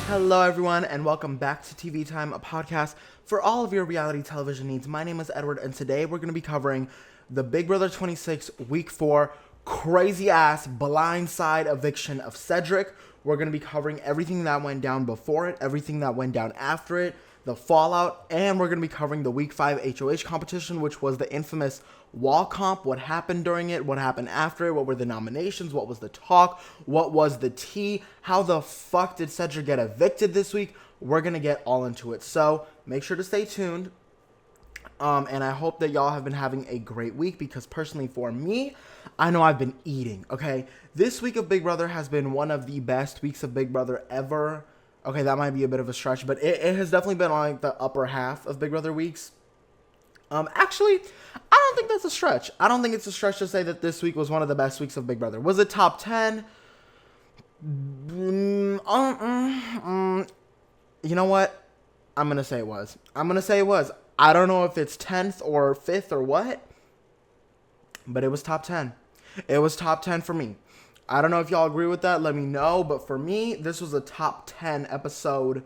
Hello, everyone, and welcome back to TV Time, a podcast for all of your reality television needs. My name is Edward, and today we're going to be covering the Big Brother 26 Week 4 crazy-ass blindside eviction of Cedric. We're going to be covering everything that went down before it, everything that went down after it, the fallout, and we're going to be covering the Week 5 HOH competition, which was the infamous wall comp, what happened during it, what happened after it, what were the nominations, what was the talk, what was the tea, how the fuck did Cedric get evicted this week. We're going to get all into it. So make sure to stay tuned. And I hope that y'all have been having a great week because personally for me, I know I've been eating, okay? This week of Big Brother has been one of the best weeks of Big Brother ever. Okay, that might be a bit of a stretch, but it has definitely been on like the upper half of Big Brother weeks. Actually, I don't think that's a stretch. I don't think it's a stretch to say that this week was one of the best weeks of Big Brother. Was it top 10? You know what? I'm going to say it was. I don't know if it's 10th or 5th or what, but it was top 10. It was top 10 for me. I don't know if y'all agree with that. Let me know. But for me, this was a top 10 episode.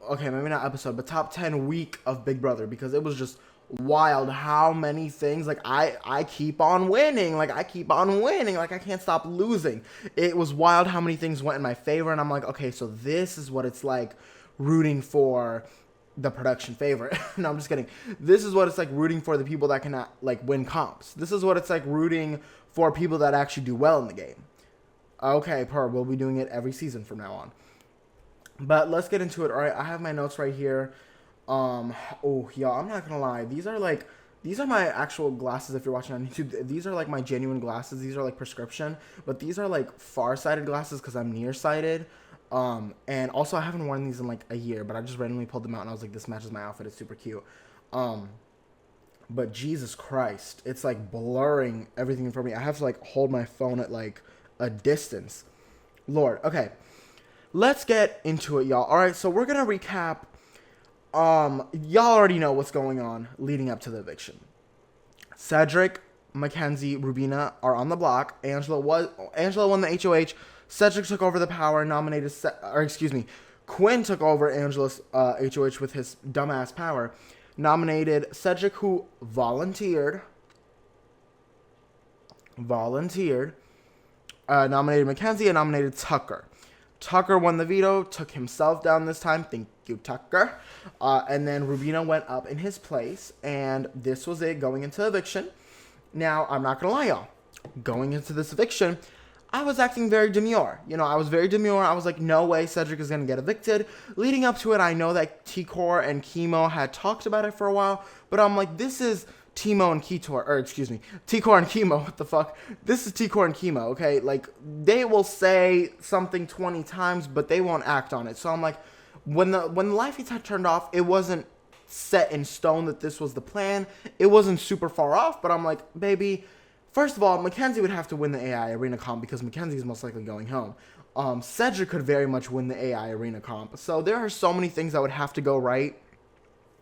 Okay, maybe not episode, but top 10 week of Big Brother because it was just wild how many things. Like, I keep on winning. Like, I can't stop losing. It was wild how many things went in my favor. And I'm like, okay, so this is what it's like rooting for the production favorite. No, I'm just kidding. This is what it's like rooting for the people that cannot, like, win comps. This is what it's like rooting for people that actually do well in the game. Okay, we'll be doing it every season from now on. But let's get into it. All right, I have my notes right here. Oh, y'all, I'm not gonna lie. These are my actual glasses if you're watching on YouTube. These are like my genuine glasses. These are like prescription, but these are like far-sighted glasses because I'm nearsighted. And also I haven't worn these in like a year, but I just randomly pulled them out and I was like, this matches my outfit. It's super cute. But Jesus Christ, it's like blurring everything in front of me. I have to like hold my phone at like a distance. Lord. Okay. Let's get into it, y'all. All right. So we're going to recap. Y'all already know what's going on leading up to the eviction. Cedric, Mackenzie, Rubina are on the block. Angela won the HOH. Cedric took over the power, Quinn took over Angela's HOH with his dumbass power. Nominated Cedric, who volunteered. Nominated Mackenzie and nominated Tucker. Tucker won the veto, took himself down this time. Thank you, Tucker. And then Rubina went up in his place, and this was it going into eviction. Now, I'm not going to lie, y'all. Going into this eviction, I was acting very demure. I was very demure. I was like, no way Cedric is going to get evicted. Leading up to it, I know that T-Core and Chemo had talked about it for a while, but I'm like, this is T-Core and Chemo, what the fuck? This is T-Core and Chemo, okay? Like, they will say something 20 times, but they won't act on it. So I'm like, when the light feeds had turned off, it wasn't set in stone that this was the plan. It wasn't super far off, but I'm like, baby, first of all, Mackenzie would have to win the AI Arena comp because Mackenzie is most likely going home. Cedric could very much win the AI Arena comp. So there are so many things that would have to go right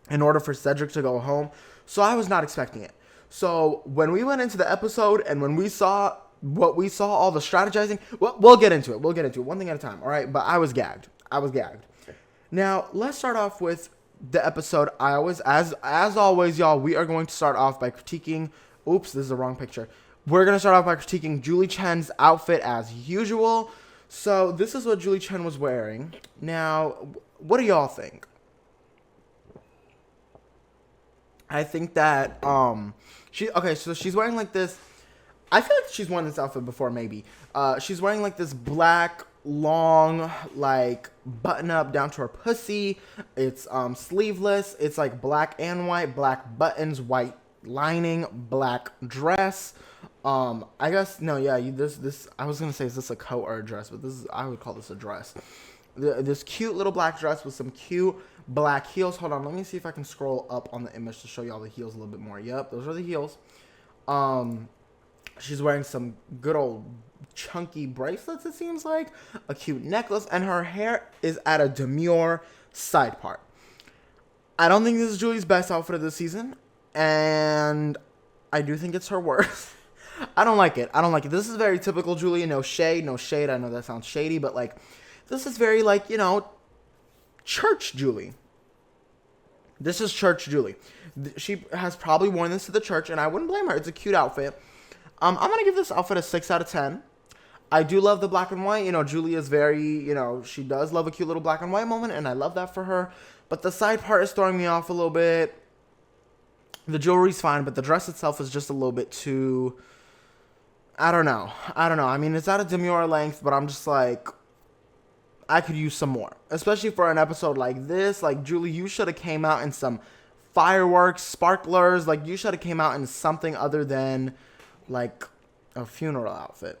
in order for Cedric to go home. So I was not expecting it. So when we went into the episode and when we saw what we saw, all the strategizing, we'll get into it. One thing at a time, all right? But I was gagged. Now, let's start off with the episode. As always, y'all, we are going to start off by critiquing. Oops, this is the wrong picture. We're going to start off by critiquing Julie Chen's outfit as usual. So this is what Julie Chen was wearing. Now, what do y'all think? I think that, so she's wearing like this. I feel like she's worn this outfit before, maybe. She's wearing like this black, long, like button up down to her pussy. It's sleeveless. It's like black and white, black buttons, white lining, black dress. I guess no, yeah. This I was gonna say, is this a coat or a dress? But I would call this a dress. This cute little black dress with some cute black heels. Hold on, let me see if I can scroll up on the image to show y'all the heels a little bit more. Yep, those are the heels. She's wearing some good old chunky bracelets, it seems like, a cute necklace, and her hair is at a demure side part. I don't think this is Julie's best outfit of the season, and I do think it's her worst. I don't like it. This is very typical Julie. No shade. I know that sounds shady, but like, this is very like, Church Julie. This is Church Julie. She has probably worn this to the church, and I wouldn't blame her. It's a cute outfit. I'm going to give this outfit a 6 out of 10. I do love the black and white. You know, Julie is very, you know, she does love a cute little black and white moment, and I love that for her. But the side part is throwing me off a little bit. The jewelry's fine, but the dress itself is just a little bit too... I don't know. I mean, it's at a demure length, but I'm just like... I could use some more. Especially for an episode like this. Like, Julie, you should have came out in some fireworks, sparklers. Like, you should have came out in something other than, like, a funeral outfit.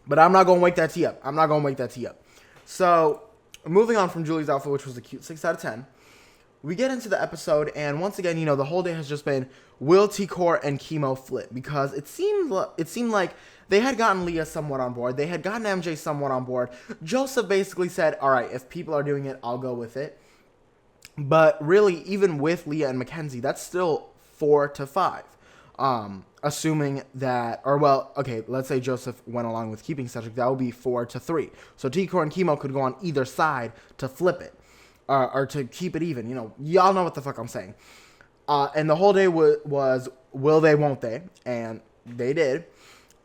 But I'm not going to wake that tea up. So, moving on from Julie's outfit, which was a cute 6 out of 10. We get into the episode, and once again, you know, the whole day has just been, will T-Core and Chemo flip? Because it seemed like they had gotten Leah somewhat on board. They had gotten MJ somewhat on board. Joseph basically said, all right, if people are doing it, I'll go with it. But really, even with Leah and Mackenzie, that's still 4 to 5. Assuming that, or well, okay, let's say Joseph went along with keeping Cedric, that would be 4 to 3. So T-Core and Chemo could go on either side to flip it, or to keep it even. You know, y'all know what the fuck I'm saying. And the whole day was will they, won't they? And they did.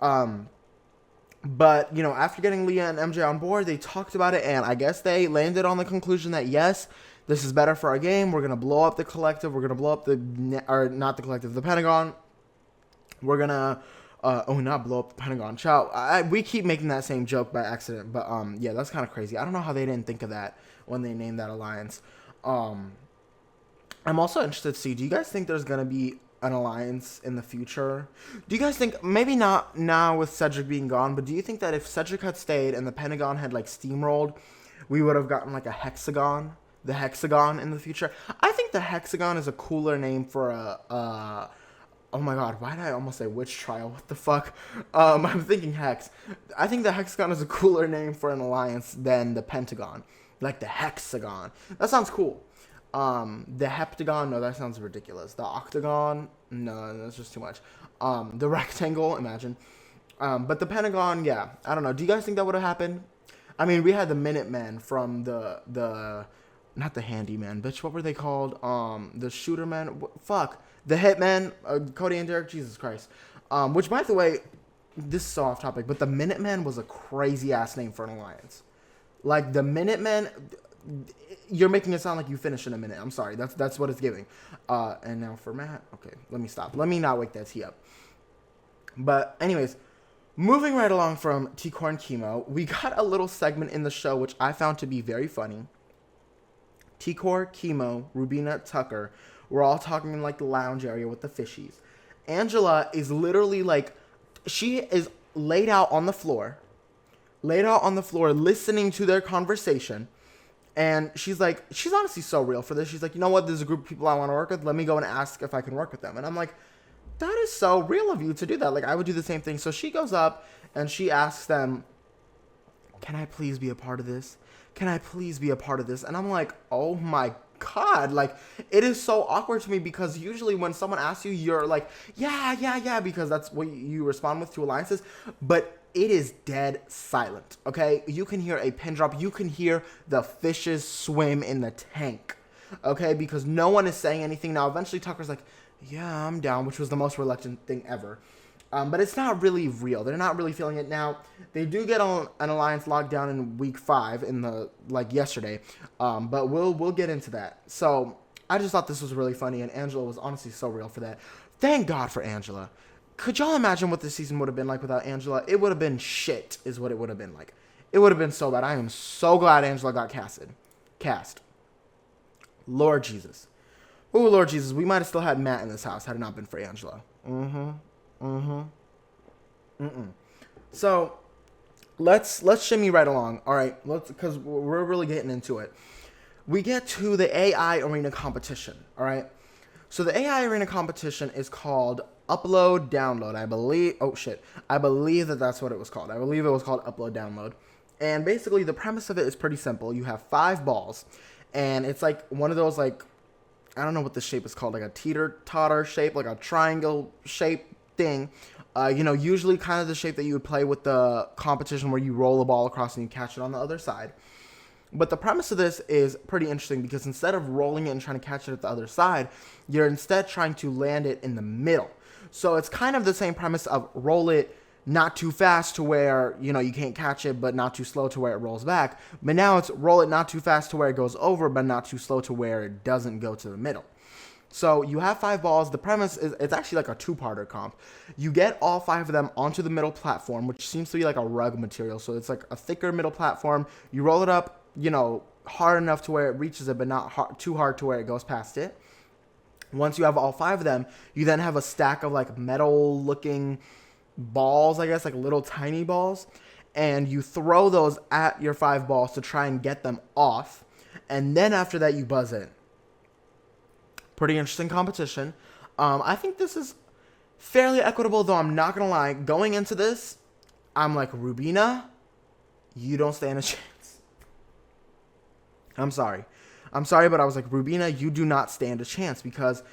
But, you know, after getting Leah and MJ on board, they talked about it, and I guess they landed on the conclusion that, yes, this is better for our game. We're going to blow up the collective. We're going to blow up not the collective, the Pentagon. We're going to, not blow up the Pentagon. Ciao. We keep making that same joke by accident, but, yeah, that's kind of crazy. I don't know how they didn't think of that when they named that alliance. I'm also interested to see, do you guys think there's going to be an alliance in the future? Do you guys think, maybe not now with Cedric being gone, but do you think that if Cedric had stayed and the Pentagon had, like, steamrolled, we would have gotten, like, a hexagon? The hexagon in the future? I think the hexagon is a cooler name for oh my god, why did I almost say witch trial? What the fuck? I'm thinking hex. I think the hexagon is a cooler name for an alliance than the Pentagon. Like the hexagon. That sounds cool. The heptagon, no, that sounds ridiculous. The octagon, no, that's just too much. The rectangle, imagine. But the Pentagon, yeah, I don't know. Do you guys think that would have happened? I mean, we had the Minutemen from the not the handyman, bitch, what were they called? The shootermen, fuck. The Hitmen, Cody and Derek, Jesus Christ. Which, by the way, this is so off topic, but the Minutemen was a crazy-ass name for an alliance. Like, the Minutemen, you're making it sound like you finish in a minute. I'm sorry, that's what it's giving. And now for Matt, okay, let me stop. Let me not wake that tea up. But anyways, moving right along from T-Core and Chemo, we got a little segment in the show which I found to be very funny. T-Core, Chemo, Rubina, Tucker, we're all talking in like the lounge area with the fishies. Angela is literally like, she is laid out on the floor listening to their conversation. And she's like, she's honestly so real for this. She's like, you know what? There's a group of people I want to work with. Let me go and ask if I can work with them. And I'm like, that is so real of you to do that. Like, I would do the same thing. So she goes up and she asks them, can I please be a part of this? Can I please be a part of this? And I'm like, oh my God. Like, it is so awkward to me because usually when someone asks you, you're like, yeah, because that's what you respond with to alliances. But it is dead silent, okay? You can hear a pin drop. You can hear the fishes swim in the tank, okay? Because no one is saying anything. Now, eventually Tucker's like, yeah, I'm down, which was the most reluctant thing ever. But it's not really real. They're not really feeling it. Now, they do get on an alliance lockdown in week 5 in the, like, yesterday. But we'll get into that. So, I just thought this was really funny, and Angela was honestly so real for that. Thank God for Angela. Could y'all imagine what this season would have been like without Angela? It would have been shit, is what it would have been like. It would have been so bad. I am so glad Angela got cast. Lord Jesus. Oh, Lord Jesus. We might have still had Matt in this house had it not been for Angela. So, let's shimmy right along. All right, because we're really getting into it. We get to the AI arena competition. All right. So the AI arena competition is called Upload Download. I believe that's what it was called. I believe it was called Upload Download. And basically the premise of it is pretty simple. You have 5 balls, and it's like one of those, like, I don't know what the shape is called, like a teeter-totter shape, like a triangle shape thing. Usually kind of the shape that you would play with the competition where you roll a ball across and you catch it on the other side. But the premise of this is pretty interesting because instead of rolling it and trying to catch it at the other side, you're instead trying to land it in the middle. So it's kind of the same premise of roll it not too fast to where, you can't catch it, but not too slow to where it rolls back. But now it's roll it not too fast to where it goes over, but not too slow to where it doesn't go to the middle. So you have 5 balls. The premise is it's actually like a 2-parter comp. You get all 5 of them onto the middle platform, which seems to be like a rug material. So it's like a thicker middle platform. You roll it up, hard enough to where it reaches it, but not too hard to where it goes past it. Once you have all 5 of them, you then have a stack of like metal looking balls, I guess, like little tiny balls. And you throw those at your 5 balls to try and get them off. And then after that, you buzz in. Pretty interesting competition. I think this is fairly equitable, though I'm not going to lie. Going into this, I'm like, Rubina, you don't stand a chance. I'm sorry, but I was like, Rubina, you do not stand a chance because,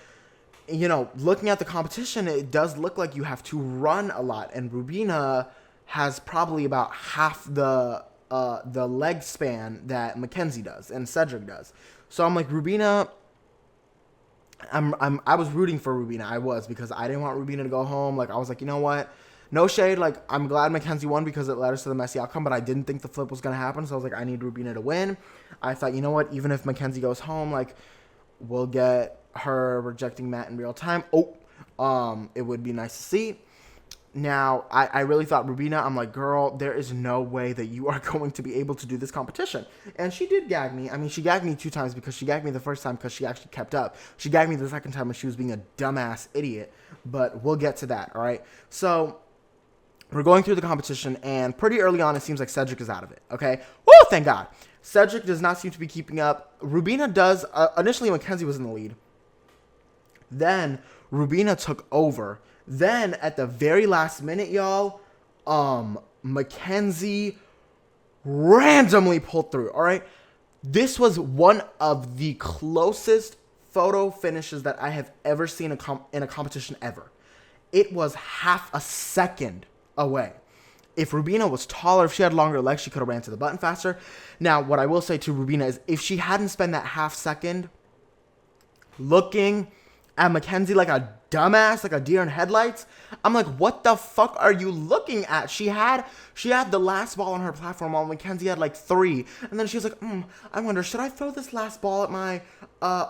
looking at the competition, it does look like you have to run a lot. And Rubina has probably about half the leg span that Mackenzie does and Cedric does. So I'm like, Rubina, I was rooting for Rubina. I was, because I didn't want Rubina to go home. Like, I was like, you know what? No shade. Like, I'm glad Mackenzie won because it led us to the messy outcome, but I didn't think the flip was going to happen. So I was like, I need Rubina to win. I thought, you know what? Even if Mackenzie goes home, like, we'll get her rejecting Matt in real time. It would be nice to see. Now, I really thought Rubina, I'm like, girl, there is no way that you are going to be able to do this competition. And she did gag me. I mean, she gagged me 2 times because she gagged me the first time because she actually kept up. She gagged me the second time when she was being a dumbass idiot. But we'll get to that, all right? So we're going through the competition, and pretty early on, it seems like Cedric is out of it, okay? Woo, thank God. Cedric does not seem to be keeping up. Rubina does. Initially, Mackenzie was in the lead. Then Rubina took over. Then, at the very last minute, y'all, Mackenzie randomly pulled through, all right? This was one of the closest photo finishes that I have ever seen in a competition ever. It was half a second away. If Rubina was taller, if she had longer legs, she could have ran to the button faster. Now, what I will say to Rubina is if she hadn't spent that half second looking at Mackenzie like a dumbass, like a deer in headlights, I'm like, what the fuck are you looking at? She had the last ball on her platform while Mackenzie had like 3. And then she was like, I wonder, should I throw this last ball at my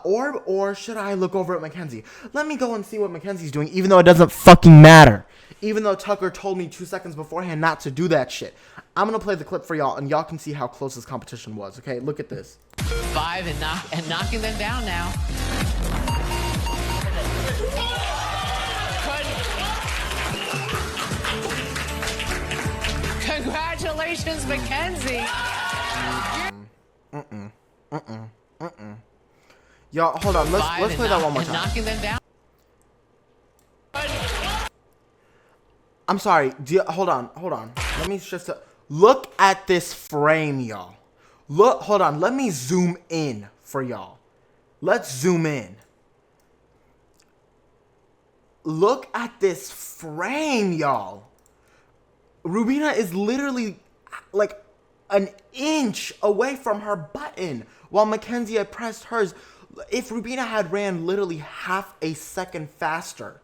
orb or should I look over at Mackenzie? Let me go and see what Mackenzie's doing, even though it doesn't fucking matter. Even though Tucker told me 2 seconds beforehand not to do that shit. I'm going to play the clip for y'all, and y'all can see how close this competition was, okay? Look at this. 5 and knocking them down now. Congratulations, Mackenzie. Y'all, hold on. Let's play that one more time. Knocking them down. I'm sorry. Hold on. Let me just look at this frame, y'all. Hold on. Let me zoom in for y'all. Let's zoom in. Look at this frame, y'all. Rubina is literally like an inch away from her button while Mackenzie had pressed hers. If Rubina had ran literally half a second faster,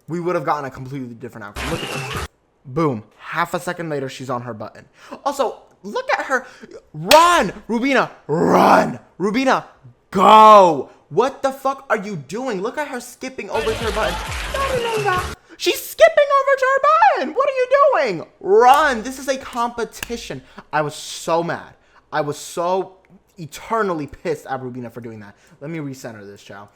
we would have gotten a completely different outcome. Look at this. Boom. Half a second later, she's on her button. Also, look at her. Run! Rubina, run! Rubina, go! What the fuck are you doing? Look at her skipping over to her button. She's skipping over to her button. What are you doing? Run. This is a competition. I was so mad. I was so eternally pissed at Rubina for doing that. Let me recenter this, child.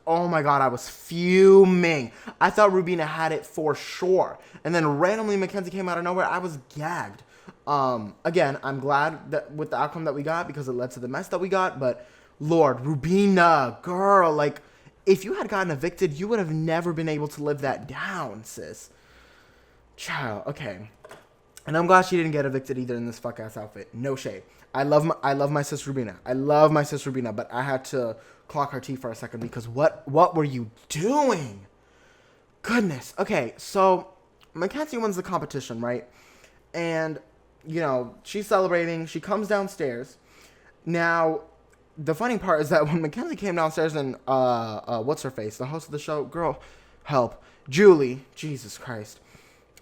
Oh my God, I was fuming. I thought Rubina had it for sure. And then randomly Mackenzie came out of nowhere. I was gagged. Again, I'm glad that with the outcome that we got because it led to the mess that we got. But Lord, Rubina, girl, like if you had gotten evicted, you would have never been able to live that down, sis. Child, okay. And I'm glad she didn't get evicted either in this fuck ass outfit. No shade. I love my sis Rubina. I love my sis Rubina, but I had to clock her teeth for a second because what were you doing? goodness. Okay, so Mackenzie wins the competition, right? And, you know, she's celebrating. She comes downstairs. Now, the funny part is that when Mackenzie came downstairs and, what's her face? The host of the show? Girl, help. Julie. Jesus Christ.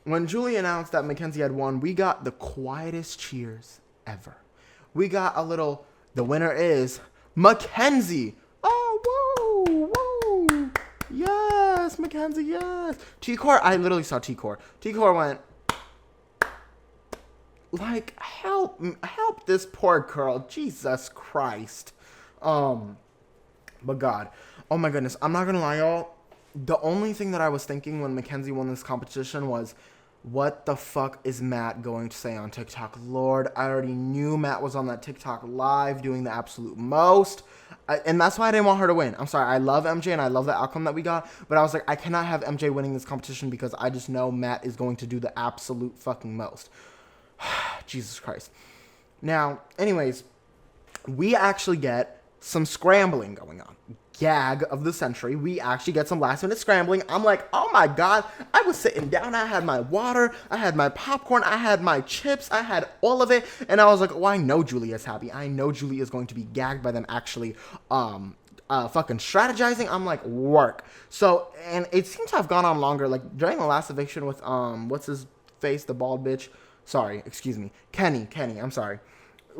When Julie announced that Mackenzie had won, we got the quietest cheers ever. We got a little, the winner is Mackenzie. Oh, whoa, whoa. Yes, Mackenzie, yes. T-Core, I literally saw T-Core. T-Core went, like, help this poor girl. Jesus Christ. But God. Oh my goodness. I'm not gonna lie, y'all. The only thing that I was thinking when Mackenzie won this competition was, what the fuck is Matt going to say on TikTok? Lord, I already knew Matt was on that TikTok live doing the absolute most. And that's why I didn't want her to win. I'm sorry. I love MJ and I love the outcome that we got. But I was like, I cannot have MJ winning this competition because I just know Matt is going to do the absolute fucking most. Jesus Christ. Now, anyways, we actually get some scrambling going on. Gag of the century. We actually get some last minute scrambling. I'm like, oh my God. I was sitting down. I had my water. I had my popcorn. I had my chips. I had all of it. And I was like, oh, I know Julie is happy. I know Julie is going to be gagged by them actually fucking strategizing. I'm like, work. So, and it seems to have gone on longer. Like during the last eviction with, what's his face? The bald bitch. Sorry, excuse me. Kenny, I'm sorry.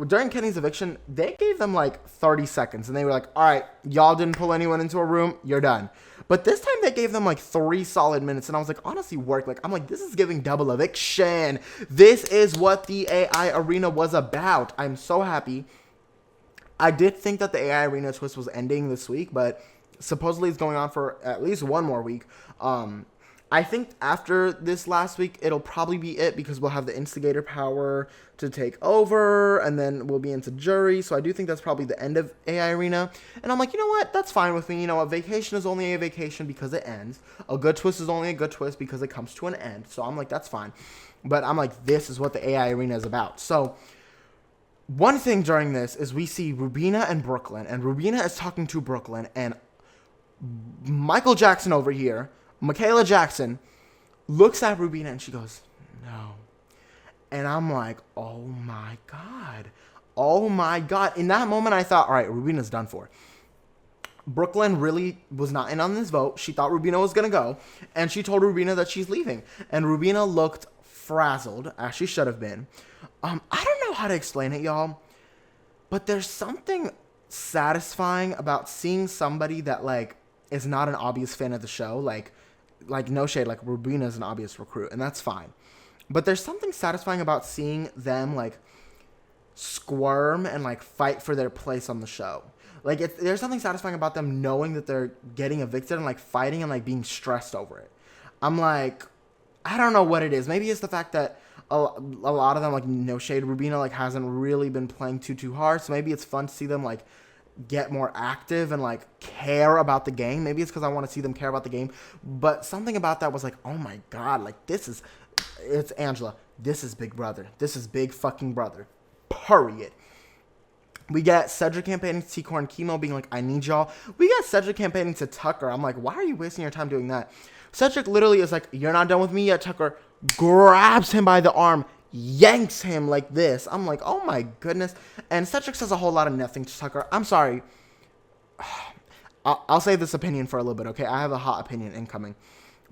During Kenny's eviction, they gave them like 30 seconds. And they were like, all right, y'all didn't pull anyone into a room. You're done. But this time they gave them like 3 solid minutes. And I was like, honestly, work. Like, I'm like, this is giving double eviction. This is what the AI arena was about. I'm so happy. I did think that the AI arena twist was ending this week. But supposedly it's going on for at least one more week. I think after this last week, it'll probably be it because we'll have the instigator power to take over and then we'll be into jury. So I do think that's probably the end of AI Arena. And I'm like, you know what? That's fine with me. You know, a vacation is only a vacation because it ends. A good twist is only a good twist because it comes to an end. So I'm like, that's fine. But I'm like, this is what the AI Arena is about. So one thing during this is we see Rubina and Brooklyn. And Rubina is talking to Brooklyn. And Michael Jackson over here, Michaela Jackson, looks at Rubina and she goes, no. And I'm like, oh my God. Oh my God. In that moment, I thought, all right, Rubina's done for. Brooklyn really was not in on this vote. She thought Rubina was going to go. And she told Rubina that she's leaving. And Rubina looked frazzled, as she should have been. I don't know how to explain it, y'all. But there's something satisfying about seeing somebody that, like, is not an obvious fan of the show. Like no shade, like Rubina is an obvious recruit, and that's fine. But there's something satisfying about seeing them like squirm and like fight for their place on the show. Like there's something satisfying about them knowing that they're getting evicted and like fighting and like being stressed over it. I'm like, I don't know what it is. Maybe it's the fact that a lot of them, like no shade, Rubina like hasn't really been playing too hard. So maybe it's fun to see them like get more active and like care about the game. Maybe it's because I want to see them care about the game. But something about that was like, oh my God, like it's Angela. This is Big Brother. This is Big fucking Brother. Period. We get Cedric campaigning to T-Core and Chemo being like, I need y'all. We got Cedric campaigning to Tucker. I'm like, why are you wasting your time doing that? Cedric literally is like, you're not done with me yet, Tucker. Grabs him by the arm, yanks him like this. I'm like, oh my goodness. And Cedric says a whole lot of nothing to Tucker. I'm sorry. I'll save this opinion for a little bit, okay? I have a hot opinion incoming.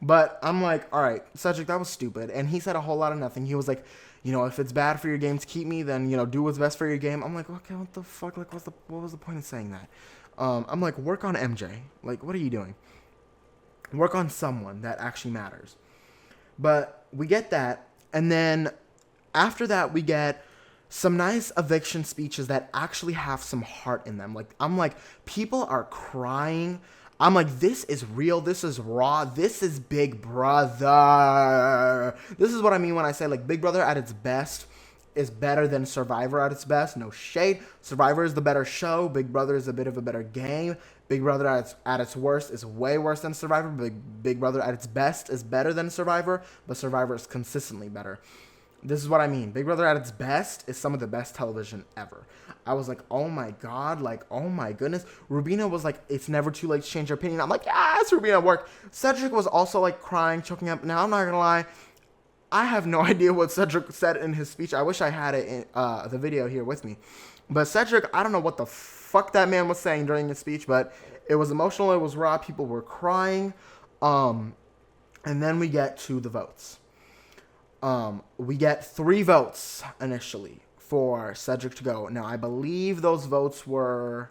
But I'm like, all right, Cedric, that was stupid. And he said a whole lot of nothing. He was like, you know, if it's bad for your game to keep me, then, you know, do what's best for your game. I'm like, okay, what the fuck? Like, what was the point of saying that? I'm like, work on MJ. Like, what are you doing? Work on someone that actually matters. But we get that. And then after that, we get some nice eviction speeches that actually have some heart in them. Like, I'm like, people are crying. I'm like, this is real. This is raw. This is Big Brother. This is what I mean when I say, like, Big Brother at its best is better than Survivor at its best. No shade. Survivor is the better show. Big Brother is a bit of a better game. Big Brother at its worst is way worse than Survivor. Big Brother at its best is better than Survivor, but Survivor is consistently better. This is what I mean. Big Brother at its best is some of the best television ever. I was like, oh my God, like, oh my goodness. Rubina was like, it's never too late to change your opinion. I'm like, yes, Rubina worked. Cedric was also like crying, choking up. Now, I'm not gonna lie, I have no idea what Cedric said in his speech. I wish I had it in the video here with me. But Cedric, I don't know what the fuck that man was saying during his speech, but it was emotional, it was raw, people were crying. And then we get to the votes. We get 3 votes initially for Cedric to go. Now, I believe those votes were...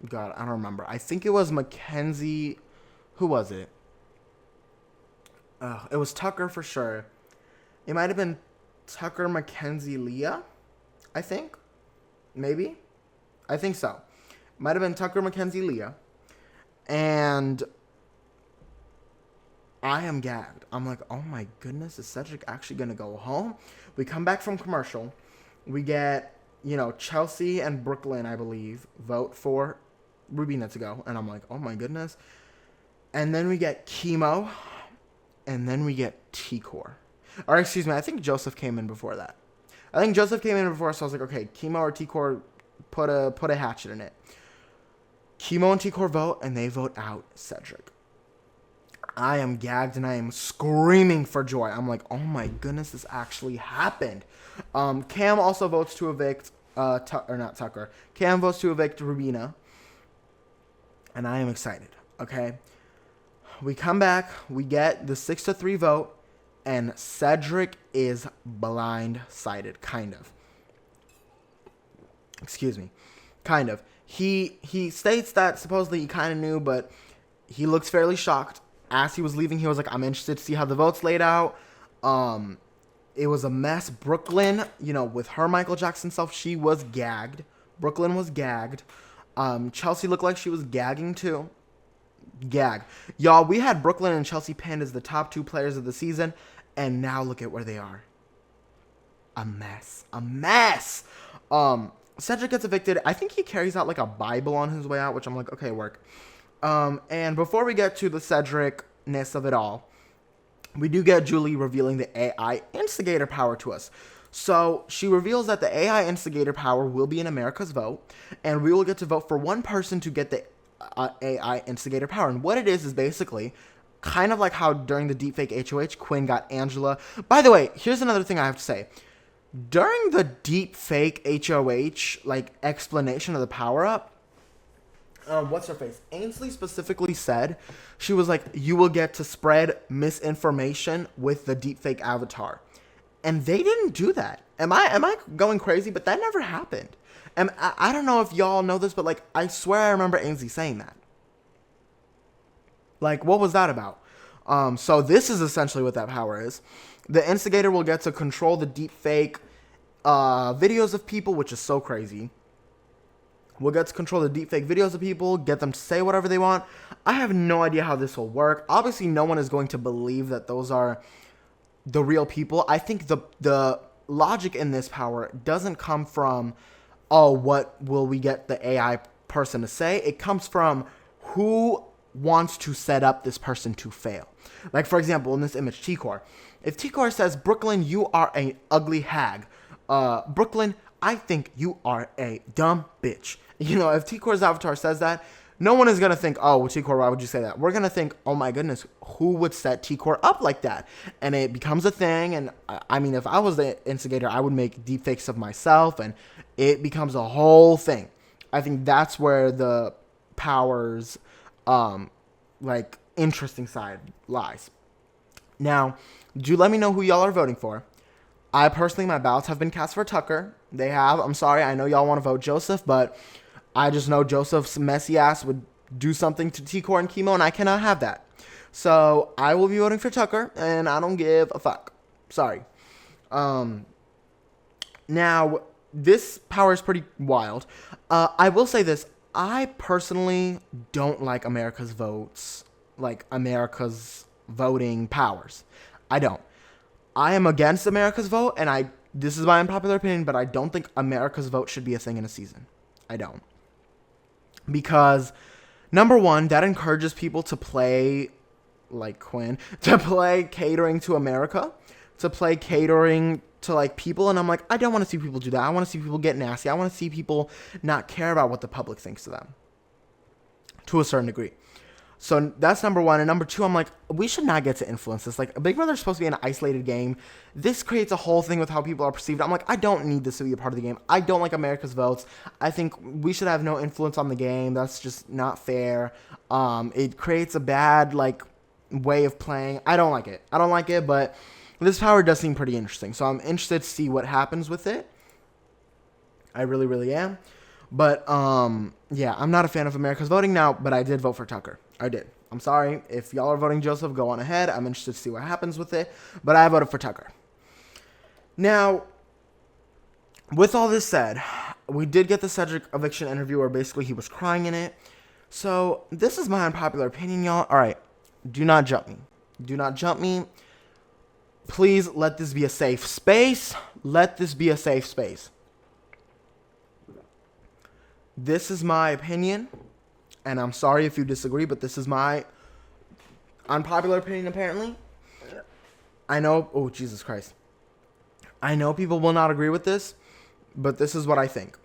God, I don't remember. I think it was Mackenzie... Who was it? It was Tucker for sure. It might have been Tucker, Mackenzie, Leah, I think. Maybe. I think so. Might have been Tucker, Mackenzie, Leah. And I am gagged. I'm like, oh my goodness, is Cedric actually going to go home? We come back from commercial. We get, Chelsea and Brooklyn, I believe, vote for Rubina to go. And I'm like, oh my goodness. And then we get Chemo. And then we get T-Core. Or excuse me, I think Joseph came in before that. So I was like, okay, Chemo or T-Core, put a hatchet in it. Chemo and T-Core vote, and they vote out Cedric. I am gagged and I am screaming for joy. I'm like, oh my goodness, this actually happened. Cam also votes to evict, not Tucker. Cam votes to evict Rubina. And I am excited, okay? We come back, we get the 6-3 vote, and Cedric is blindsided, kind of. Excuse me. Kind of. He states that supposedly he kind of knew, but he looks fairly shocked. As he was leaving, he was like, I'm interested to see how the votes laid out. It was a mess. Brooklyn, with her Michael Jackson self, she was gagged. Brooklyn was gagged. Chelsea looked like she was gagging too. Gag. Y'all, we had Brooklyn and Chelsea pinned as the top 2 players of the season, and now look at where they are. A mess. A mess! Cedric gets evicted. I think he carries out like a Bible on his way out, which I'm like, okay, work. And before we get to the Cedric-ness of it all, we do get Julie revealing the AI instigator power to us. So she reveals that the AI instigator power will be in America's vote, and we will get to vote for one person to get the AI instigator power. And what it is basically kind of like how during the deepfake HOH, Quinn got Angela. By the way, here's another thing I have to say. During the deepfake HOH, explanation of the power-up, what's her face? Ainsley specifically said, she was like, you will get to spread misinformation with the deepfake avatar. And they didn't do that. Am I going crazy? But that never happened. And I don't know if y'all know this, but I swear I remember Ainsley saying that. What was that about? So this is essentially what that power is. The instigator will get to control the deepfake videos of people, which is so crazy. We'll get to control the deepfake videos of people, get them to say whatever they want. I have no idea how this will work. Obviously, no one is going to believe that those are the real people. I think the logic in this power doesn't come from, oh, what will we get the AI person to say? It comes from who wants to set up this person to fail. For example, in this image, T-Core. If T-Core says, Brooklyn, you are an ugly hag. Brooklyn, I think you are a dumb bitch. If T-Core's avatar says that, no one is going to think, oh, well, T-Core, why would you say that? We're going to think, oh my goodness, who would set T-Core up like that? And it becomes a thing. And I mean, if I was the instigator, I would make deepfakes of myself, and it becomes a whole thing. I think that's where the power's, interesting side lies. Now, do let me know who y'all are voting for. I personally, my ballots have been cast for Tucker. They have. I'm sorry. I know y'all want to vote Joseph, but I just know Joseph's messy ass would do something to T-Core and Chemo, and I cannot have that. So I will be voting for Tucker, and I don't give a fuck. Sorry. Now, this power is pretty wild. I will say this. I personally don't like America's votes, America's voting powers. I don't. I am against America's vote, and this is my unpopular opinion, but I don't think America's vote should be a thing in a season. I don't. Because, number one, that encourages people to play, like Quinn, to play catering to America, to play catering to like people, and I'm like, I don't want to see people do that. I want to see people get nasty. I want to see people not care about what the public thinks of them to a certain degree. So that's number one. And number two, I'm like, we should not get to influence this. Like, Big Brother's supposed to be an isolated game. This creates a whole thing with how people are perceived. I'm like, I don't need this to be a part of the game. I don't like America's votes. I think we should have no influence on the game. That's just not fair. It creates a bad, like, way of playing. I don't like it. I don't like it, but this power does seem pretty interesting. So I'm interested to see what happens with it. I really, really am. But, yeah, I'm not a fan of America's voting now, but I did vote for Tucker. I did. I'm sorry. If y'all are voting Joseph, go on ahead. I'm interested to see what happens with it. But I voted for Tucker. Now, with all this said, we did get the Cedric eviction interview where basically he was crying in it. So, this is my unpopular opinion, y'all. All right. Do not jump me. Do not jump me. Please let this be a safe space. Let this be a safe space. This is my opinion. And I'm sorry if you disagree, but this is my unpopular opinion, apparently. I know... Oh, Jesus Christ. I know people will not agree with this, but this is what I think.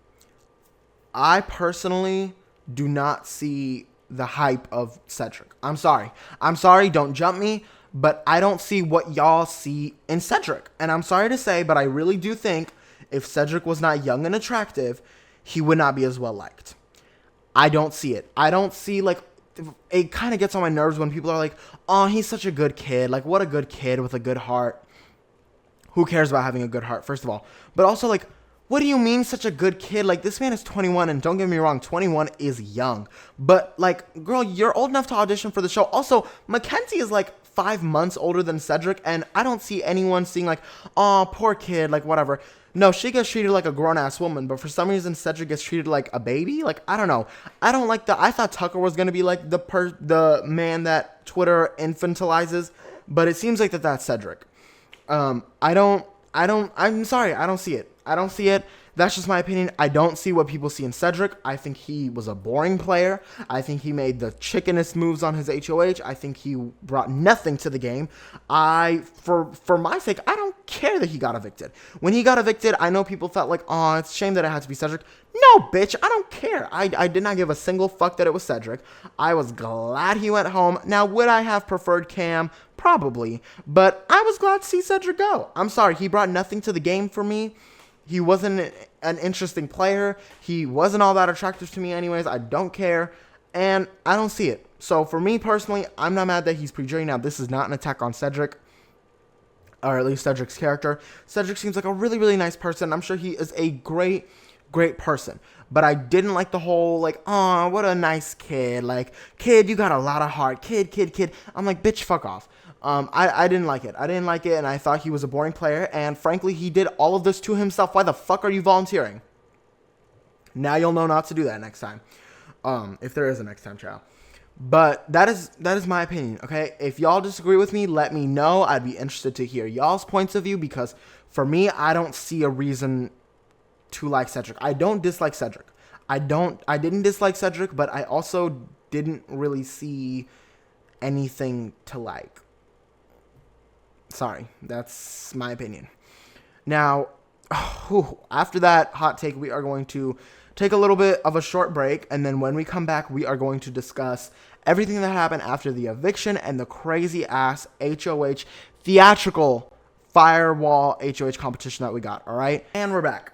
I personally do not see the hype of Cedric. I'm sorry. I'm sorry, don't jump me, but I don't see what y'all see in Cedric. And I'm sorry to say, but I really do think if Cedric was not young and attractive, he would not be as well liked. I don't see it. I don't see, like, it kind of gets on my nerves when people are like, oh, he's such a good kid. Like, what a good kid with a good heart. Who cares about having a good heart, first of all? But also, like, what do you mean such a good kid? Like, this man is 21, and don't get me wrong, 21 is young. But, like, girl, you're old enough to audition for the show. Also, Mackenzie is, like, 5 months older than Cedric, and I don't see anyone seeing, like, oh, poor kid, like, whatever. No, she gets treated like a grown-ass woman, but for some reason, Cedric gets treated like a baby? Like, I don't know. I don't like I thought Tucker was going to be, like, the man that Twitter infantilizes, but it seems like that's Cedric. I'm sorry, I don't see it. I don't see it. That's just my opinion. I don't see what people see in Cedric. I think he was a boring player. I think he made the chickenest moves on his HOH. I think he brought nothing to the game. For my sake, I don't care that he got evicted. When he got evicted, I know people felt like, oh, it's a shame that it had to be Cedric. No, bitch, I don't care. I did not give a single fuck that it was Cedric. I was glad he went home. Now, would I have preferred Cam? Probably. But I was glad to see Cedric go. I'm sorry, he brought nothing to the game for me. He wasn't an interesting player. He wasn't all that attractive to me anyways. I don't care. And I don't see it. So for me personally, I'm not mad that he's pre-jury. Now, this is not an attack on Cedric. Or at least Cedric's character. Cedric seems like a really, really nice person. I'm sure he is a great, great person. But I didn't like the whole, like, oh, what a nice kid. Like, kid, you got a lot of heart. Kid. I'm like, bitch, fuck off. I didn't like it. I didn't like it, and I thought he was a boring player, and frankly, he did all of this to himself. Why the fuck are you volunteering? Now you'll know not to do that next time. If there is a next time, child. But that is my opinion, okay? If y'all disagree with me, let me know. I'd be interested to hear y'all's points of view, because for me, I don't see a reason to like Cedric. I don't dislike Cedric. I didn't dislike Cedric, but I also didn't really see anything to like. Sorry, that's my opinion. Now, after that hot take, we are going to take a little bit of a short break, and then when we come back, we are going to discuss everything that happened after the eviction and the crazy-ass HOH theatrical firewall HOH competition that we got, all right? And we're back.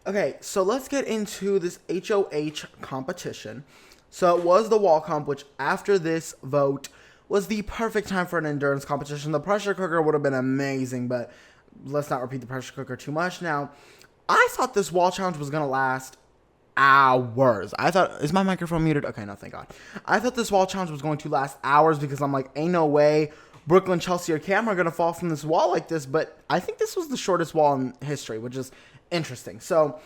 Okay, so let's get into this HOH competition. So it was the wall comp, which after this vote was the perfect time for an endurance competition. The pressure cooker would have been amazing, but let's not repeat the pressure cooker too much. Now, I thought this wall challenge was going to last hours. I thought, is my microphone muted? Okay, no, thank God. I thought this wall challenge was going to last hours because I'm like, ain't no way Brooklyn, Chelsea, or Cam are going to fall from this wall like this, but I think this was the shortest wall in history, which is interesting. So,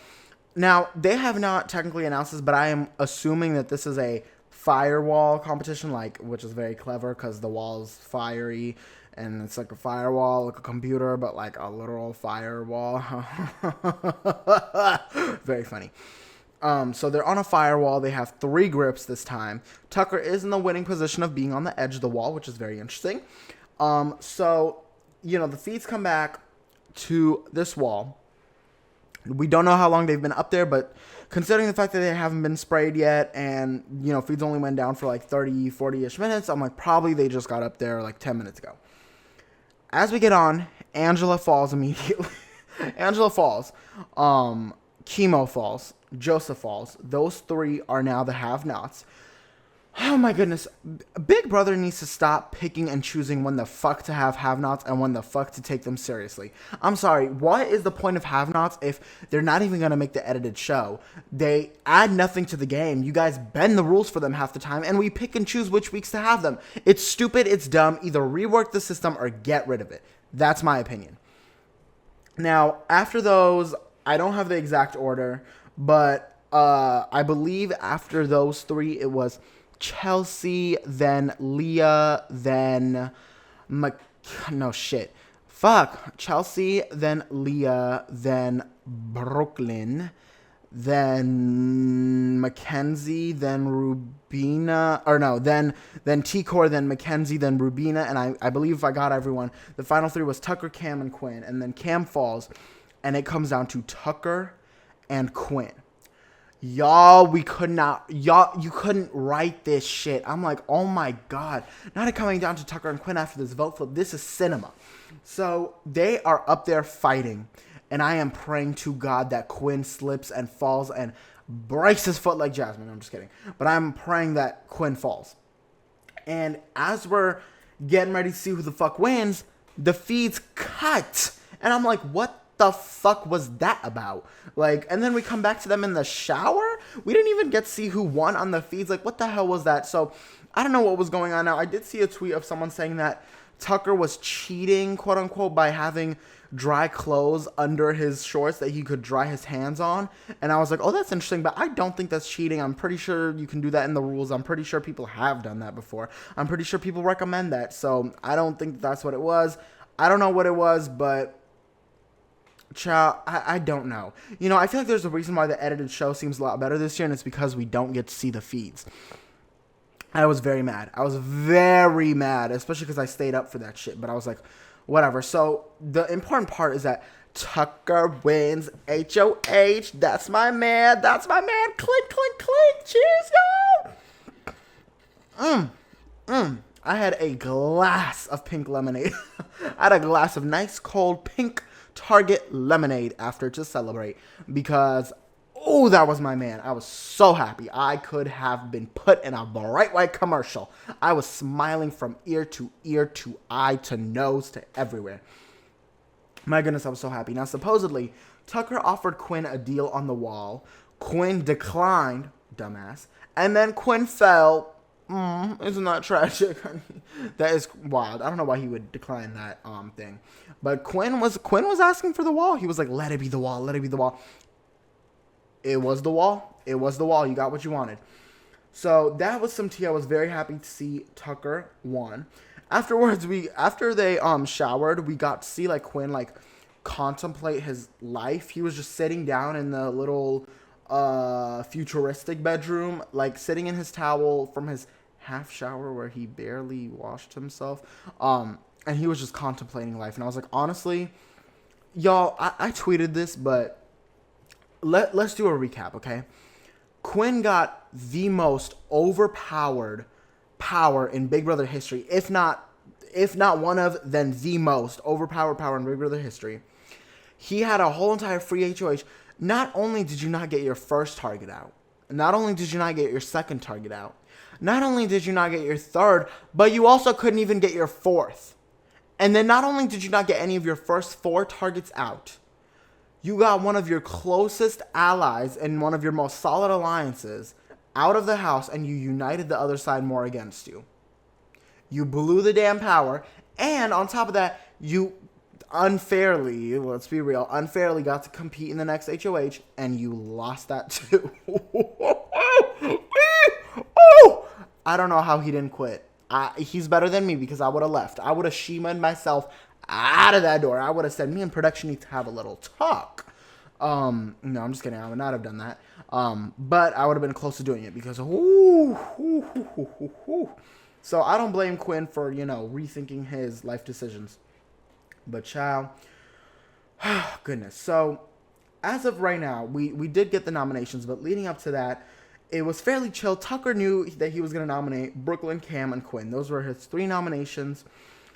now, they have not technically announced this, but I am assuming that this is a firewall competition, like, which is very clever because the wall is fiery and it's like a firewall, like a computer, but like a literal firewall. Very funny. So they're on a firewall. They have 3 grips this time. Tucker is in the winning position of being on the edge of the wall, which is very interesting. So, you know, the feeds come back. to this wall. We don't know how long they've been up there, but considering the fact that they haven't been sprayed yet and, feeds only went down for like 30, 40-ish minutes, I'm like, probably they just got up there like 10 minutes ago. As we get on, Angela falls immediately. Angela falls. Chemo falls. Joseph falls. Those three are now the have-nots. Oh my goodness. Big Brother needs to stop picking and choosing when the fuck to have have-nots and when the fuck to take them seriously. I'm sorry, what is the point of have-nots if they're not even going to make the edited show? They add nothing to the game. You guys bend the rules for them half the time, and we pick and choose which weeks to have them. It's stupid, it's dumb. Either rework the system or get rid of it. That's my opinion. Now, after those, I don't have the exact order, but I believe after those three, it was Chelsea, then Leah, then Chelsea, then Leah, then Brooklyn, then Mackenzie, then Rubina, then T-Core, then Mackenzie, then Rubina, and I believe if I got everyone, the final three was Tucker, Cam, and Quinn, and then Cam falls, and it comes down to Tucker and Quinn. Y'all, you couldn't write this shit. I'm like, oh my God. Not it coming down to Tucker and Quinn after this vote flip. This is cinema. So they are up there fighting. And I am praying to God that Quinn slips and falls and breaks his foot like Jasmine. I'm just kidding. But I'm praying that Quinn falls. And as we're getting ready to see who the fuck wins, the feeds cut. And I'm like, what the fuck was that about? Like, and then we come back to them in the shower. We didn't even get to see who won on the feeds. Like, what the hell was that? So I don't know what was going on now. I did see a tweet of someone saying that Tucker was cheating, quote unquote, by having dry clothes under his shorts that he could dry his hands on. And I was like, oh, that's interesting, but I don't think that's cheating. I'm pretty sure you can do that in the rules. I'm pretty sure people have done that before. I'm pretty sure people recommend that. So I don't think that's what it was. I don't know what it was, but child, I don't know. I feel like there's a reason why the edited show seems a lot better this year, and it's because we don't get to see the feeds. I was very mad. Especially because I stayed up for that shit. But I was like, whatever. So the important part is that Tucker wins HOH. That's my man. Clink, clink, clink. Cheers, y'all. I had a glass of pink lemonade. I had a glass of nice cold pink Target lemonade after to celebrate because, oh, that was my man. I was so happy. I could have been put in a bright white commercial. I was smiling from ear to eye to nose to everywhere. My goodness, I was so happy. Now, supposedly, Tucker offered Quinn a deal on the wall. Quinn declined, dumbass, and then Quinn fell. Isn't that tragic? That is wild. I don't know why he would decline that thing. But Quinn was asking for the wall. He was like, let it be the wall. Let it be the wall. It was the wall. It was the wall. You got what you wanted. So that was some tea. I was very happy to see Tucker won. Afterwards, after they showered, we got to see like Quinn like contemplate his life. He was just sitting down in the little futuristic bedroom, like sitting in his towel from his half shower where he barely washed himself, and he was just contemplating life. And I was like, honestly, y'all, I tweeted this, but let's do a recap, okay? Quinn got the most overpowered power in Big Brother history, if not one of, then the most overpowered power in Big Brother history. He had a whole entire free HOH. Not only did you not get your first target out, not only did you not get your second target out, not only did you not get your third, but you also couldn't even get your fourth. And then not only did you not get any of your first 4 targets out, you got one of your closest allies and one of your most solid alliances out of the house, and you united the other side more against you. You blew the damn power, and on top of that, you unfairly, let's be real, unfairly got to compete in the next HOH, and you lost that too. I don't know how he didn't quit. He's better than me because I would have left. I would have Shima'd myself out of that door. I would have said, me and production need to have a little talk. No, I'm just kidding. I would not have done that. But I would have been close to doing it because, So I don't blame Quinn for, rethinking his life decisions. But child, Goodness. So, as of right now, we did get the nominations, but leading up to that, it was fairly chill. Tucker knew that he was going to nominate Brooklyn, Cam, and Quinn. Those were his 3 nominations.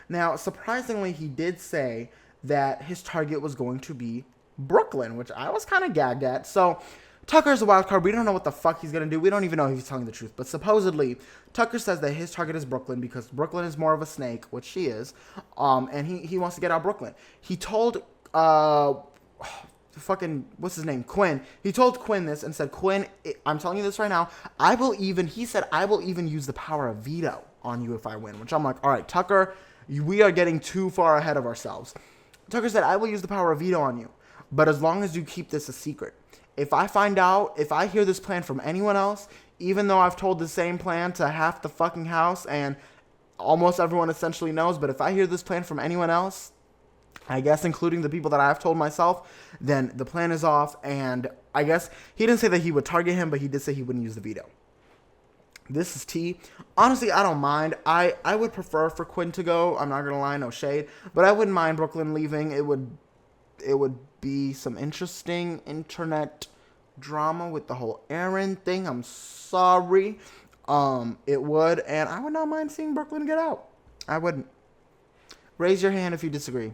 Now, surprisingly, he did say that his target was going to be Brooklyn, which I was kind of gagged at. So, Tucker's a wild card. We don't know what the fuck he's going to do. We don't even know if he's telling the truth. But supposedly, Tucker says that his target is Brooklyn because Brooklyn is more of a snake, which she is. And he wants to get out Brooklyn. He told, what's his name? Quinn. He told Quinn this and said, Quinn, I'm telling you this right now. I will even use the power of veto on you if I win. Which I'm like, all right, Tucker, we are getting too far ahead of ourselves. Tucker said, I will use the power of veto on you. But as long as you keep this a secret. If I hear this plan from anyone else, even though I've told the same plan to half the fucking house and almost everyone essentially knows, but if I hear this plan from anyone else, I guess including the people that I've told myself, then the plan is off. And I guess he didn't say that he would target him, but he did say he wouldn't use the veto. This is T. Honestly, I don't mind. I would prefer for Quinn to go. I'm not going to lie, no shade. But I wouldn't mind Brooklyn leaving. It would be some interesting internet drama with the whole Aaron thing. I'm sorry. It would. And I would not mind seeing Brooklyn get out. I wouldn't. Raise your hand if you disagree.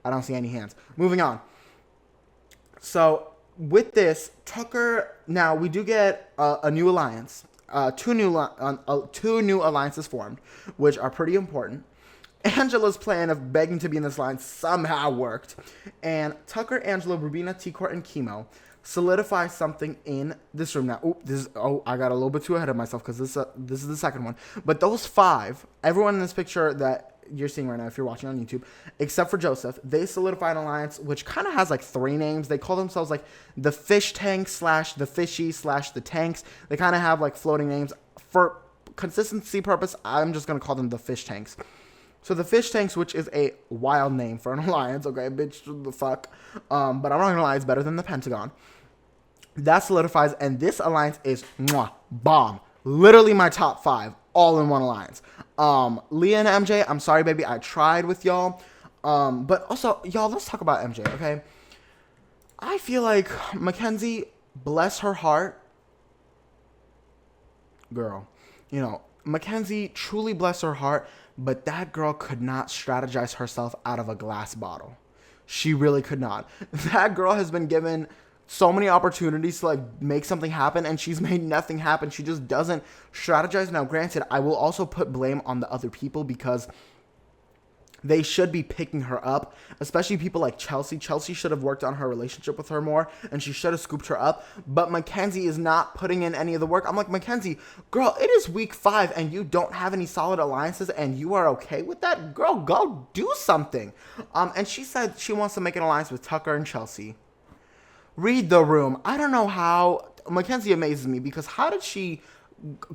I don't see any hands. Moving on. So, with this, Tucker, now we do get a new alliance. Two new alliances formed, which are pretty important. Angela's plan of begging to be in this line somehow worked. And Tucker, Angela, Rubina, T-Court, and Chemo solidify something in this room. Now, I got a little bit too ahead of myself because this is the second one. But those 5, everyone in this picture that you're seeing right now, if you're watching on YouTube, except for Joseph, they solidify an alliance which kind of has like 3 names. They call themselves like the Fish Tank / the Fishy / the Tanks. They kind of have like floating names. For consistency purpose, I'm just going to call them the Fish Tanks. So the Fish Tanks, which is a wild name for an alliance, okay, bitch, the fuck. But I'm not going to lie, it's better than the Pentagon. That solidifies, and this alliance is bomb. Literally my top 5, all in one alliance. Leah and MJ, I'm sorry, baby, I tried with y'all. But also, y'all, let's talk about MJ, okay? I feel like Mackenzie, bless her heart, girl, Mackenzie, truly bless her heart, but that girl could not strategize herself out of a glass bottle. She really could not. That girl has been given so many opportunities to like make something happen, and she's made nothing happen. She just doesn't strategize. Now, granted, I will also put blame on the other people because they should be picking her up, especially people like Chelsea. Chelsea should have worked on her relationship with her more, and she should have scooped her up. But Mackenzie is not putting in any of the work. I'm like, Mackenzie, girl, it is week 5, and you don't have any solid alliances, and you are okay with that? Girl, go do something. And she said she wants to make an alliance with Tucker and Chelsea. Read the room. I don't know how. Mackenzie amazes me because how did she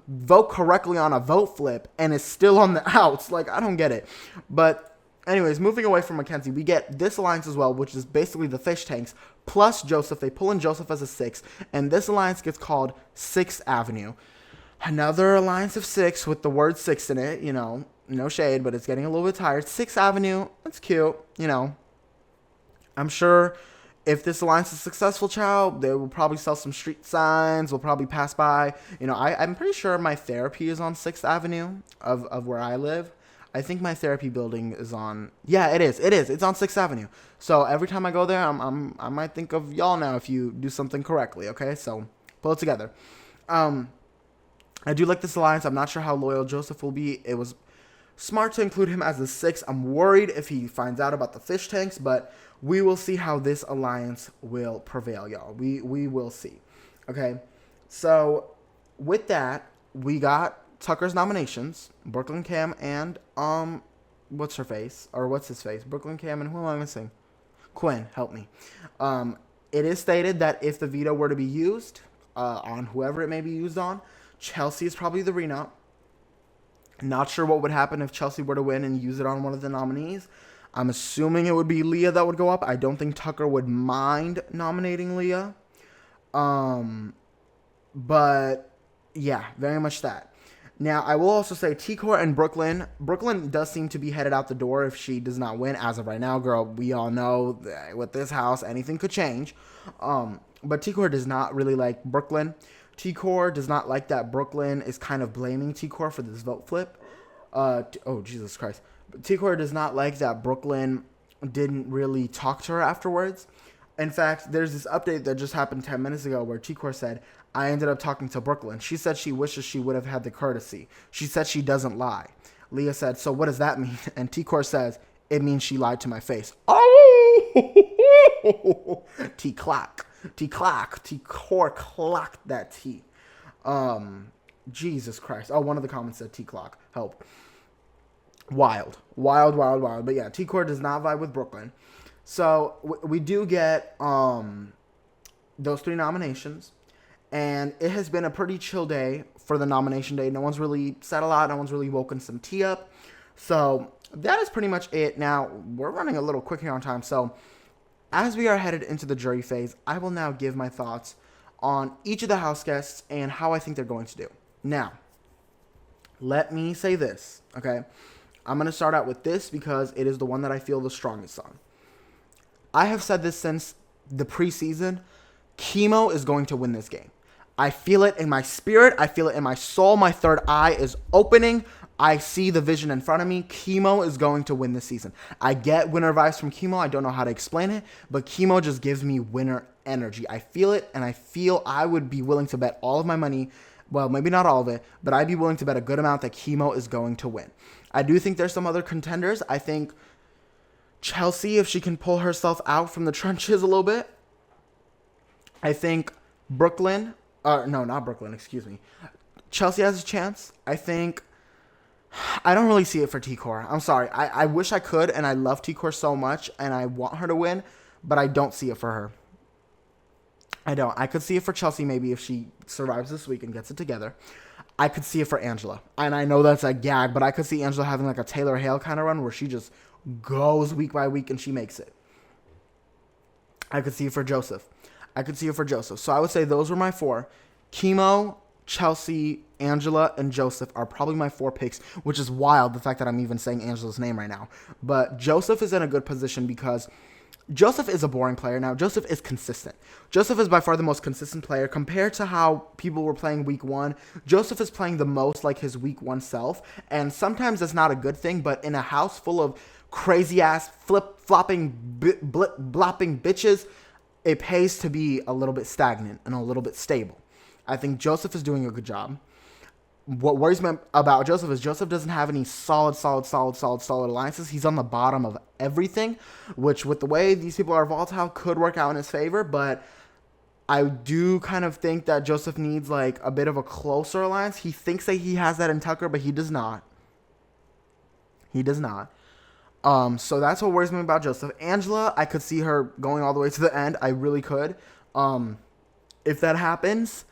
vote correctly on a vote flip and is still on the outs? Like, I don't get it. But anyways, moving away from Mackenzie, we get this alliance as well, which is basically the Fish Tanks plus Joseph. They pull in Joseph as a 6, and this alliance gets called 6th Avenue. Another alliance of 6 with the word 6 in it, no shade, but it's getting a little bit tired. 6th Avenue, that's cute, I'm sure if this alliance is successful, child, they will probably sell some street signs. We'll probably pass by. I'm pretty sure my therapy is on 6th Avenue of where I live. I think my therapy building is on. Yeah, it is. It's on 6th Avenue. So every time I go there, I might think of y'all now if you do something correctly. Okay, so pull it together. I do like this alliance. I'm not sure how loyal Joseph will be. It was smart to include him as a 6. I'm worried if he finds out about the Fish Tanks, but we will see how this alliance will prevail, y'all. We will see. Okay, so with that, we got Tucker's nominations, Brooklyn, Cam, and what's his face? Brooklyn, Cam, and who am I missing? Quinn, help me. It is stated that if the veto were to be used on whoever it may be used on, Chelsea is probably the renop. Not sure what would happen if Chelsea were to win and use it on one of the nominees. I'm assuming it would be Leah that would go up. I don't think Tucker would mind nominating Leah. But yeah, very much that. Now, I will also say T-Core and Brooklyn. Brooklyn does seem to be headed out the door if she does not win. As of right now, girl, we all know that with this house, anything could change. But T-Core does not really like Brooklyn. T-Core does not like that Brooklyn is kind of blaming T-Core for this vote flip. Oh, Jesus Christ. T-Core does not like that Brooklyn didn't really talk to her afterwards. In fact, there's this update that just happened 10 minutes ago where T-Core said, I ended up talking to Brooklyn. She said she wishes she would have had the courtesy. She said she doesn't lie. Leah said, so what does that mean? And T-Core says, it means she lied to my face. Oh! T-Clock. T-Clock. T-Core clocked that T. Jesus Christ. Oh, one of the comments said T-Clock. Help. Wild. Wild, wild, wild. But yeah, T-Core does not vibe with Brooklyn. So we do get those 3 nominations. And it has been a pretty chill day for the nomination day. No one's really said a lot. No one's really woken some tea up. So that is pretty much it. Now, we're running a little quick here on time. So as we are headed into the jury phase, I will now give my thoughts on each of the house guests and how I think they're going to do. Now, let me say this, okay? I'm going to start out with this because it is the one that I feel the strongest on. I have said this since the preseason. Chemo is going to win this game. I feel it in my spirit. I feel it in my soul. My third eye is opening. I see the vision in front of me. Chemo is going to win this season. I get winner vibes from Chemo. I don't know how to explain it, but Chemo just gives me winner energy. I feel it, and I feel I would be willing to bet all of my money. Well, maybe not all of it, but I'd be willing to bet a good amount that Chemo is going to win. I do think there's some other contenders. I think Chelsea, if she can pull herself out from the trenches a little bit. I think Brooklyn, no, not Brooklyn, excuse me. Chelsea has a chance. I don't really see it for T-Core. I'm sorry. I wish I could, and I love T-Core so much, and I want her to win, but I don't see it for her. I don't. I could see it for Chelsea maybe if she survives this week and gets it together. I could see it for Angela. And I know that's a gag, but I could see Angela having like a Taylor Hale kind of run where she just goes week by week and she makes it. I could see it for Joseph. So I would say those were my 4. Chemo, Chelsea, Angela, and Joseph are probably my 4 picks, which is wild, the fact that I'm even saying Angela's name right now. But Joseph is in a good position because Joseph is a boring player. Now, Joseph is consistent. Joseph is by far the most consistent player. Compared to how people were playing week 1, Joseph is playing the most like his week 1 self. And sometimes that's not a good thing, but in a house full of crazy-ass, flip-flopping, blopping bitches, it pays to be a little bit stagnant and a little bit stable. I think Joseph is doing a good job. What worries me about Joseph is Joseph doesn't have any solid alliances. He's on the bottom of everything, which with the way these people are volatile could work out in his favor, but I do kind of think that Joseph needs like a bit of a closer alliance. He thinks that he has that in Tucker, but he does not. So that's what worries me about Joseph. Angela, I could see her going all the way to the end. I really could. If that happens,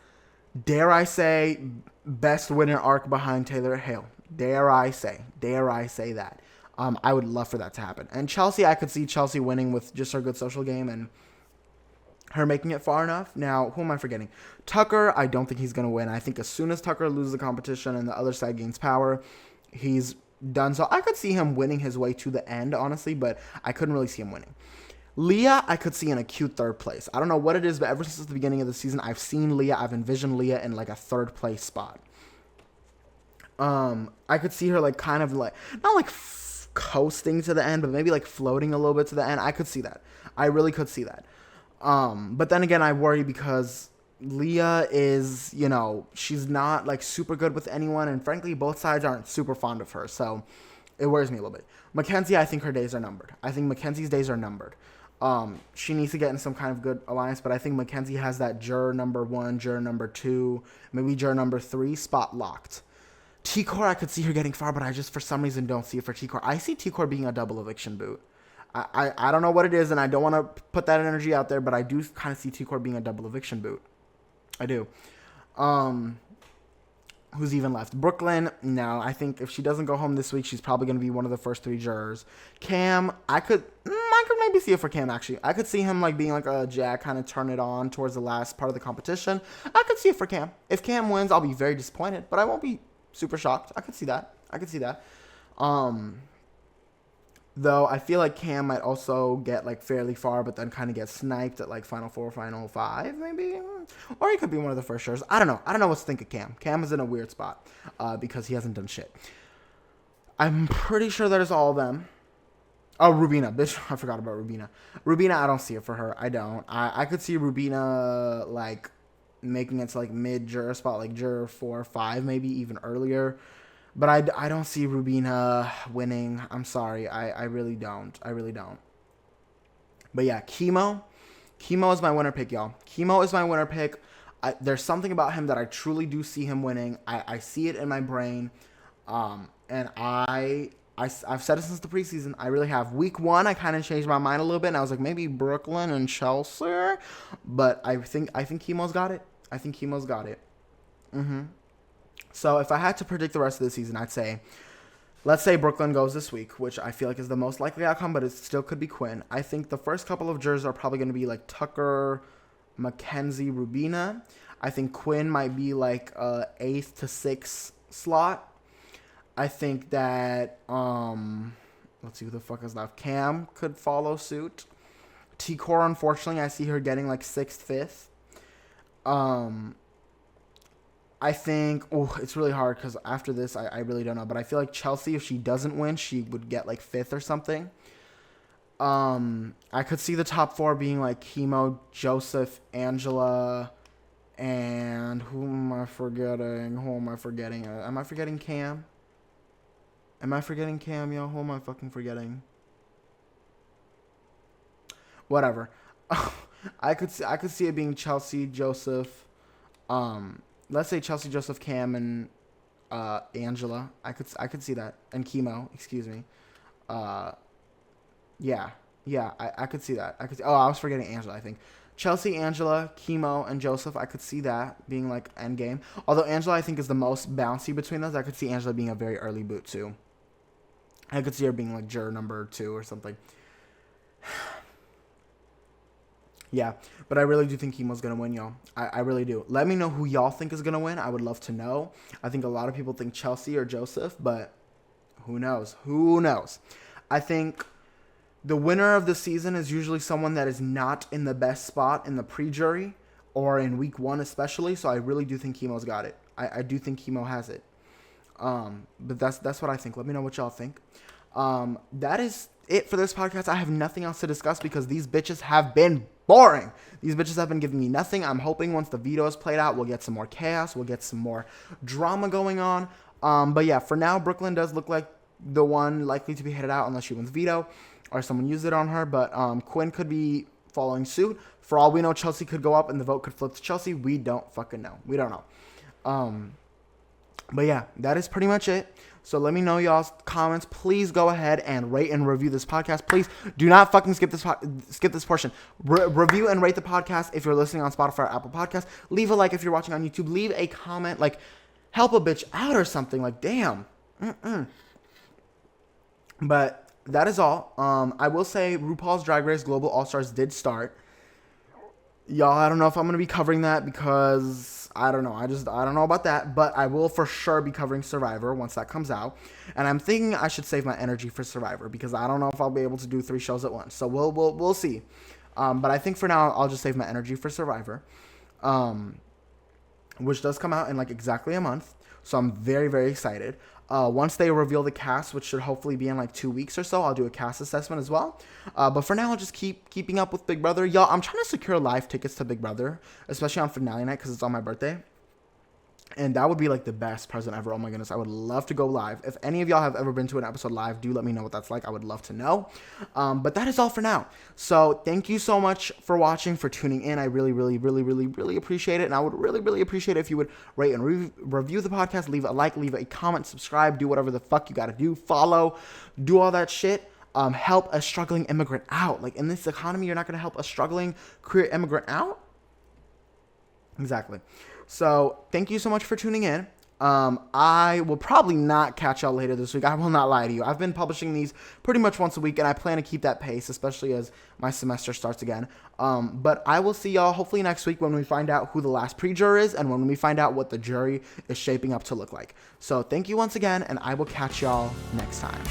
dare I say, best winner arc behind Taylor Hale. Dare I say that. I would love for that to happen. And Chelsea, I could see Chelsea winning with just her good social game and her making it far enough. Now, who am I forgetting? Tucker, I don't think he's going to win. I think as soon as Tucker loses the competition and the other side gains power, he's done. So I could see him winning his way to the end, honestly, but I couldn't really see him winning. Leah, I could see in a cute 3rd place. I don't know what it is, but ever since the beginning of the season, I've seen Leah. I've envisioned Leah in like a 3rd place spot. I could see her like kind of like, not like coasting to the end, but maybe like floating a little bit to the end. I could see that. I really could see that. But then again, I worry because Leah is, she's not like super good with anyone. And frankly, both sides aren't super fond of her. So it worries me a little bit. Mackenzie, I think her days are numbered. I think Mackenzie's days are numbered. She needs to get in some kind of good alliance, but I think Mackenzie has that juror number 1, juror number 2, maybe juror number 3 spot locked. T-Core, I could see her getting far, but I just for some reason don't see it for T-Core. I see T-Core being a double eviction boot. I don't know what it is, and I don't want to put that energy out there, but I do kind of see T-Core being a double eviction boot. I do. Who's even left? Brooklyn, no. I think if she doesn't go home this week, she's probably going to be one of the first 3 jurors. Cam, I could maybe see it for Cam, actually. I could see him like being like a Jack, kind of turn it on towards the last part of the competition. I could see it for Cam. If Cam wins, I'll be very disappointed, but I won't be super shocked. I could see that. Though I feel like Cam might also get like fairly far, but then kind of get sniped at like Final 4, Final 5, maybe, or he could be one of the first jurors. I don't know what to think of Cam. Cam is in a weird spot because he hasn't done shit. I'm pretty sure that is all of them. Oh, Rubina, bitch, I forgot about Rubina. Rubina, I don't see it for her. I don't. I could see Rubina like making it to like mid juror spot, like juror 4 or 5, maybe even earlier. But I don't see Rubina winning. I'm sorry. I really don't. But yeah, Chemo is my winner pick, y'all. Chemo is my winner pick. There's something about him that I truly do see him winning. I see it in my brain. And I've said it since the preseason. I really have. Week 1, I kind of changed my mind a little bit. And I was like, maybe Brooklyn and Chelsea. But I think Chemo's got it. So if I had to predict the rest of the season, I'd say, let's say Brooklyn goes this week, which I feel like is the most likely outcome, but it still could be Quinn. I think the first couple of jurors are probably going to be like Tucker, Mackenzie, Rubina. I think Quinn might be like 8th to 6th slot. I think that, let's see who the fuck is left. Cam could follow suit. T-Core, unfortunately, I see her getting like 6th, 5th. I think, it's really hard because after this, I really don't know. But I feel like Chelsea, if she doesn't win, she would get like 5th or something. I could see the top 4 being like Chemo, Joseph, Angela, and who am I forgetting? Am I forgetting Cam? Yo? Who am I fucking forgetting? Whatever. I could see it being Chelsea, Joseph, let's say Chelsea, Joseph, Cam, and Angela. I could see that. And Chemo, excuse me. Yeah, I could see that. I was forgetting Angela, I think. Chelsea, Angela, Chemo, and Joseph, I could see that being like endgame. Although Angela, I think, is the most bouncy between those. I could see Angela being a very early boot, too. I could see her being like juror number 2 or something. Yeah, but I really do think Chemo's going to win, y'all. I really do. Let me know who y'all think is going to win. I would love to know. I think a lot of people think Chelsea or Joseph, but who knows? I think the winner of the season is usually someone that is not in the best spot in the pre-jury or in week 1 especially, so I really do think Chemo's got it. I do think Chemo has it. But that's what I think. Let me know what y'all think. That is it for this podcast. I have nothing else to discuss because these bitches have been boring. These bitches have been giving me nothing. I'm hoping once the veto is played out, we'll get some more chaos. We'll get some more drama going on. But yeah, for now, Brooklyn does look like the one likely to be headed out unless she wins veto or someone used it on her. But Quinn could be following suit. For all we know, Chelsea could go up and the vote could flip to Chelsea. We don't fucking know. We don't know. But yeah, that is pretty much it. So let me know y'all's comments. Please go ahead and rate and review this podcast. Please do not fucking skip this portion. Review and rate the podcast if you're listening on Spotify or Apple Podcasts. Leave a like if you're watching on YouTube. Leave a comment. Like, help a bitch out or something. Like, damn. But that is all. I will say RuPaul's Drag Race Global All-Stars did start. Y'all, I don't know if I'm going to be covering that because I don't know. I don't know about that, but I will for sure be covering Survivor once that comes out. And I'm thinking I should save my energy for Survivor because I don't know if I'll be able to do 3 shows at once. So we'll see. But I think for now I'll just save my energy for Survivor. Which does come out in like exactly a month. So I'm very, very excited. Once they reveal the cast, which should hopefully be in like 2 weeks or so, I'll do a cast assessment as well. But for now, I'll just keeping up with Big Brother. Y'all, I'm trying to secure live tickets to Big Brother, especially on finale night because it's on my birthday. And that would be like the best present ever. Oh my goodness, I would love to go live. If any of y'all have ever been to an episode live, do let me know what that's like. I would love to know. But that is all for now. So thank you so much for watching, for tuning in. I really, really, really, really, really appreciate it. And I would really, really appreciate it if you would rate and review the podcast, leave a like, leave a comment, subscribe, do whatever the fuck you got to do, follow, do all that shit. Help a struggling immigrant out. Like in this economy, you're not going to help a struggling queer immigrant out? Exactly. So thank you so much for tuning in. I will probably not catch y'all later this week. I will not lie to you. I've been publishing these pretty much once a week, and I plan to keep that pace, especially as my semester starts again. But I will see y'all hopefully next week when we find out who the last pre-juror is and when we find out what the jury is shaping up to look like. So thank you once again, and I will catch y'all next time.